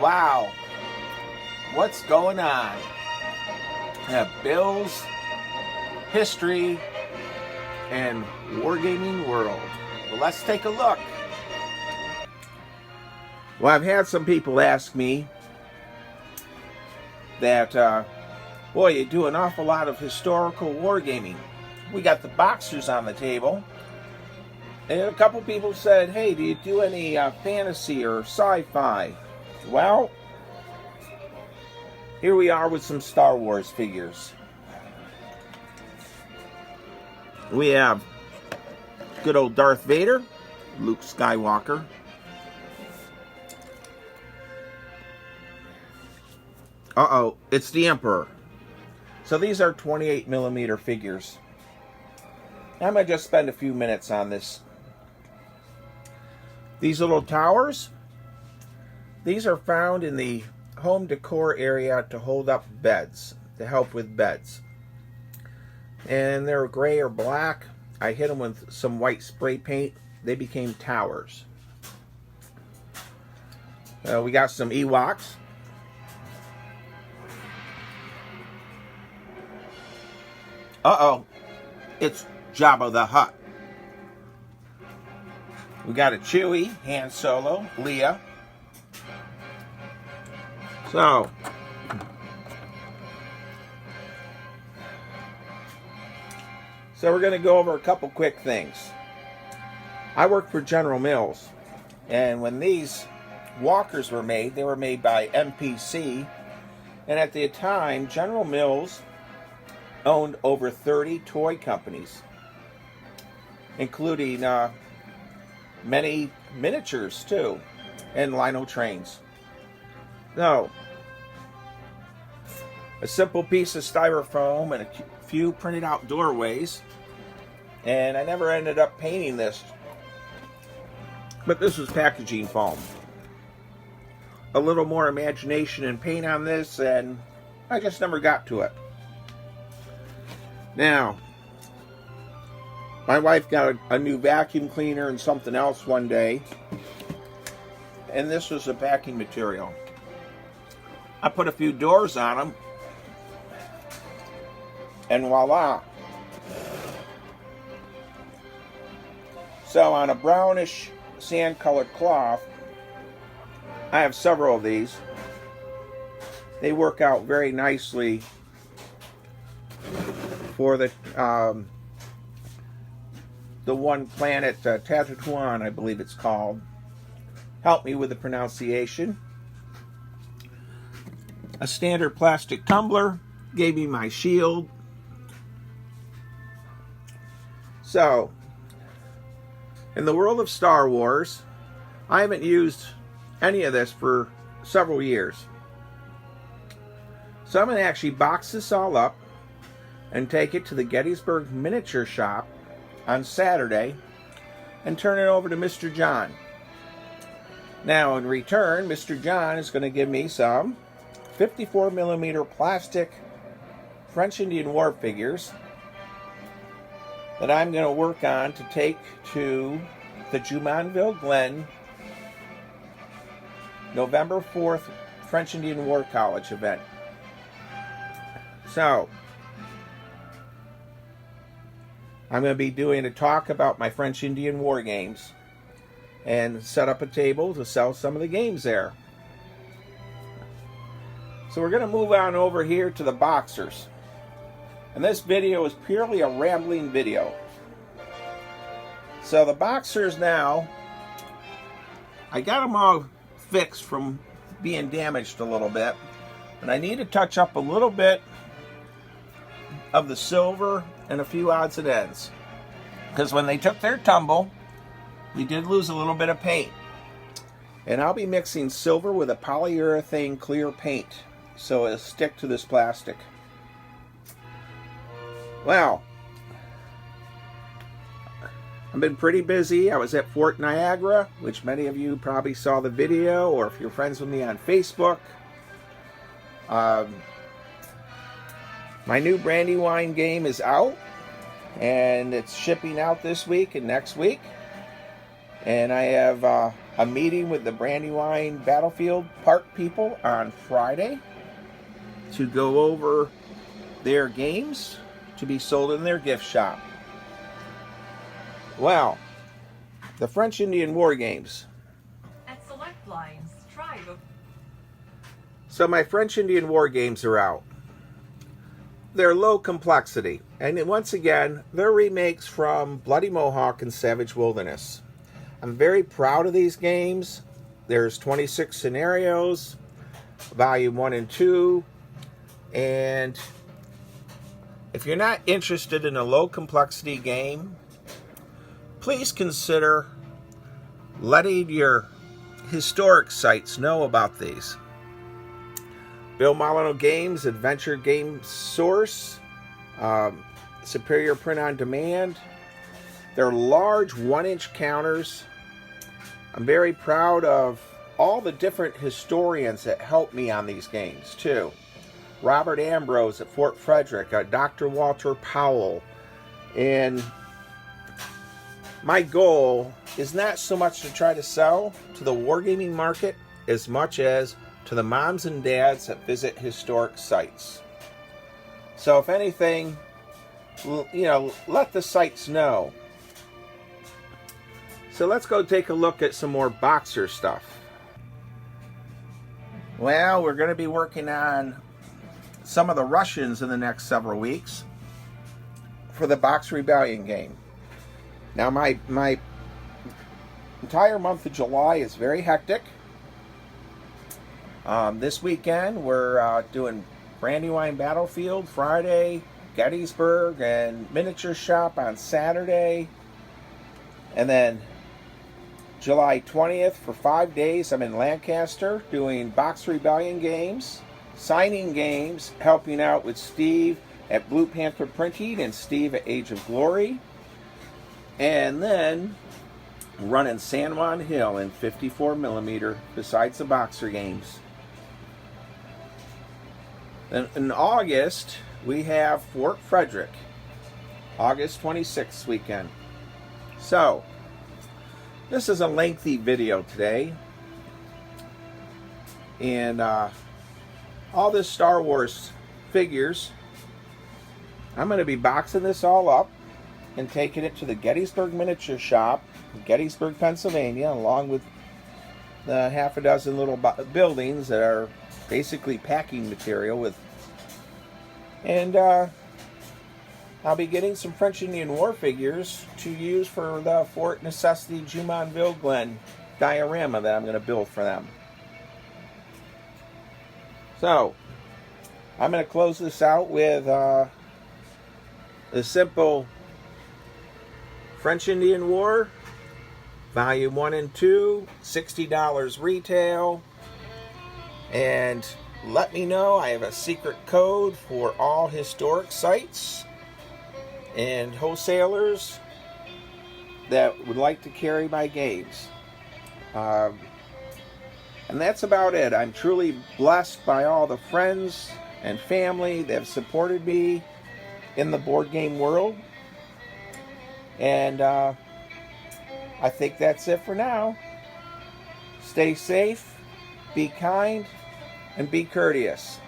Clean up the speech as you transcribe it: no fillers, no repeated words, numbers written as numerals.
Wow, what's going on? Bills, history, and wargaming world. Well, let's take a look. Well, I've had some people ask me that, boy, you do an awful lot of historical wargaming. We got the Boxers on the table. And a couple people said, hey, do you do any fantasy or sci-fi? Well, here we are with some Star Wars figures. We have good old Darth Vader, Luke Skywalker. Uh-oh, it's the Emperor. So these are 28mm figures. I'm going to just spend a few minutes on this. These little towers, these are found in the home decor area to hold up beds, to help with beds. And they're gray or black. I hit them with some white spray paint. They became towers. We got some Ewoks. Uh-oh, it's Jabba the Hutt. We got a Chewie, Han Solo, Leia. So we're going to go over a couple quick things. I worked for General Mills, and when these walkers were made, they were made by MPC, and at the time, General Mills owned over 30 toy companies, including many miniatures too, and Lino trains. So, a simple piece of styrofoam and a few printed out doorways, and I never ended up painting this, but this was packaging foam. A little more imagination and paint on this, and I just never got to it. Now, my wife got a new vacuum cleaner and something else one day, and this was a packing material. I put a few doors on them, and voila. So on a brownish sand colored cloth, I have several of these. They work out very nicely for the one planet, Tatooine, I believe it's called. Help me with the pronunciation. A standard plastic tumbler gave me my shield. So, in the world of Star Wars, I haven't used any of this for several years. So I'm going to actually box this all up and take it to the Gettysburg Miniature Shop on Saturday and turn it over to Mr. John. Now, in return, Mr. John is going to give me some 54mm plastic French Indian War figures that I'm going to work on to take to the Jumonville Glen November 4th French Indian War College event. So, I'm going to be doing a talk about my French Indian War games and set up a table to sell some of the games there. So we're going to move on over here to the Boxers. And this video is purely a rambling video. So the Boxers now, I got them all fixed from being damaged a little bit. And I need to touch up a little bit of the silver and a few odds and ends, because when they took their tumble, we did lose a little bit of paint. And I'll be mixing silver with a polyurethane clear paint so it'll stick to this plastic. Well, I've been pretty busy. I was at Fort Niagara, which many of you probably saw the video, or if you're friends with me on Facebook. My new Brandywine game is out, and it's shipping out this week and next week. And I have a meeting with the Brandywine Battlefield Park people on Friday to go over their games to be sold in their gift shop. Well, the French Indian War games. At select lines, try the... So my French Indian War games are out. They're low complexity, and once again, they're remakes from Bloody Mohawk and Savage Wilderness. I'm very proud of these games. There's 26 scenarios, volume 1 and 2, and if you're not interested in a low complexity game, please consider letting your historic sites know about these. Bill Molyneux Games, Adventure Game Source, Superior Print on Demand. They're large 1-inch counters. I'm very proud of all the different historians that helped me on these games too. Robert Ambrose at Fort Frederick, Dr. Walter Powell. And my goal is not so much to try to sell to the wargaming market as much as to the moms and dads that visit historic sites. So if anything, let the sites know. So let's go take a look at some more Boxer stuff. Well, we're going to be working on some of the Russians in the next several weeks for the Boxer Rebellion game. Now my entire month of July is very hectic. This weekend we're doing Brandywine Battlefield Friday, Gettysburg and Miniature Shop on Saturday, and then July 20th for 5 days I'm in Lancaster doing Boxer Rebellion games, signing games, helping out with Steve at Blue Panther Printing and Steve at Age of Glory, and then running San Juan Hill in 54mm besides the Boxer games. Then in August we have Fort Frederick, August 26th weekend. So this is a lengthy video today, and all this Star Wars figures, I'm going to be boxing this all up and taking it to the Gettysburg Miniature Shop in Gettysburg, Pennsylvania, along with the half a dozen little buildings that are basically packing material with. And I'll be getting some French Indian War figures to use for the Fort Necessity Jumonville Glen diorama that I'm going to build for them. So I'm going to close this out with the simple French Indian War, Volume 1 and 2, $60 retail. And let me know, I have a secret code for all historic sites and wholesalers that would like to carry my games. And that's about it. I'm truly blessed by all the friends and family that have supported me in the board game world. And I think that's it for now. Stay safe, be kind, and be courteous.